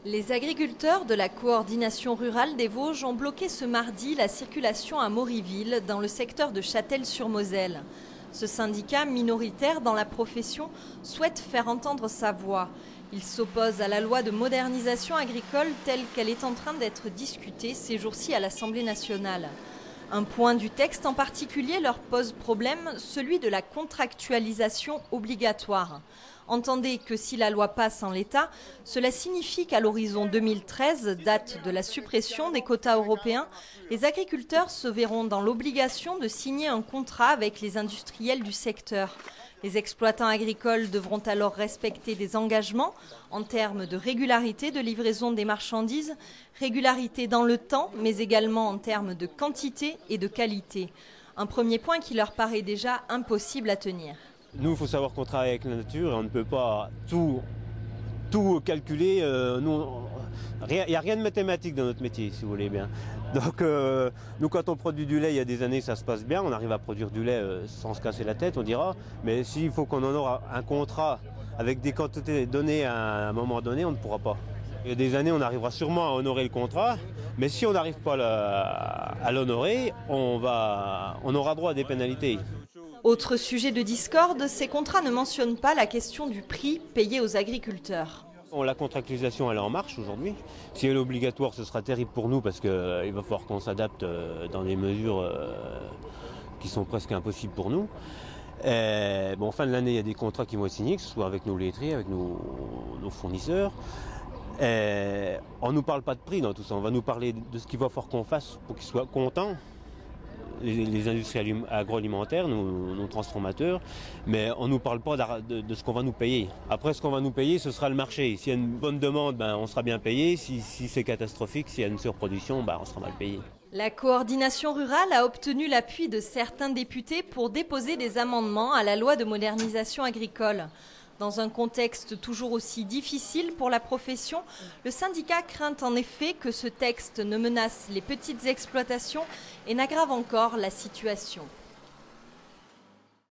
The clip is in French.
Les agriculteurs de la coordination rurale des Vosges ont bloqué ce mardi la circulation à Mauryville, dans le secteur de Châtel-sur-Moselle. Ce syndicat minoritaire dans la profession souhaite faire entendre sa voix. Il s'oppose à la loi de modernisation agricole telle qu'elle est en train d'être discutée ces jours-ci à l'Assemblée nationale. Un point du texte en particulier leur pose problème, celui de la contractualisation obligatoire. Entendez que si la loi passe en l'état, cela signifie qu'à l'horizon 2013, date de la suppression des quotas européens, les agriculteurs se verront dans l'obligation de signer un contrat avec les industriels du secteur. Les exploitants agricoles devront alors respecter des engagements en termes de régularité de livraison des marchandises, régularité dans le temps, mais également en termes de quantité et de qualité. Un premier point qui leur paraît déjà impossible à tenir. Nous, il faut savoir qu'on travaille avec la nature et on ne peut pas tout calculer. Il n'y a rien de mathématique dans notre métier, si vous voulez bien. Donc, nous, quand on produit du lait, il y a des années, ça se passe bien. On arrive à produire du lait sans se casser la tête, on dira. Mais s'il faut qu'on en aura un contrat avec des quantités données à un moment donné, on ne pourra pas. Il y a des années, on arrivera sûrement à honorer le contrat. Mais si on n'arrive pas à l'honorer, on aura droit à des pénalités. Autre sujet de discorde, ces contrats ne mentionnent pas la question du prix payé aux agriculteurs. La contractualisation, elle est en marche aujourd'hui. Si elle est obligatoire, ce sera terrible pour nous parce qu'il va falloir qu'on s'adapte dans des mesures qui sont presque impossibles pour nous. En fin de l'année, il y a des contrats qui vont être signés, que ce soit avec nos laiteries, avec nos fournisseurs. On ne nous parle pas de prix dans tout ça, on va nous parler de ce qu'il va falloir qu'on fasse pour qu'ils soient contents. Les industries agroalimentaires, nos transformateurs, mais on ne nous parle pas de ce qu'on va nous payer. Après, ce qu'on va nous payer, ce sera le marché. S'il y a une bonne demande, on sera bien payé. Si c'est catastrophique, s'il y a une surproduction, on sera mal payé. La coordination rurale a obtenu l'appui de certains députés pour déposer des amendements à la loi de modernisation agricole. Dans un contexte toujours aussi difficile pour la profession, le syndicat craint en effet que ce texte ne menace les petites exploitations et n'aggrave encore la situation.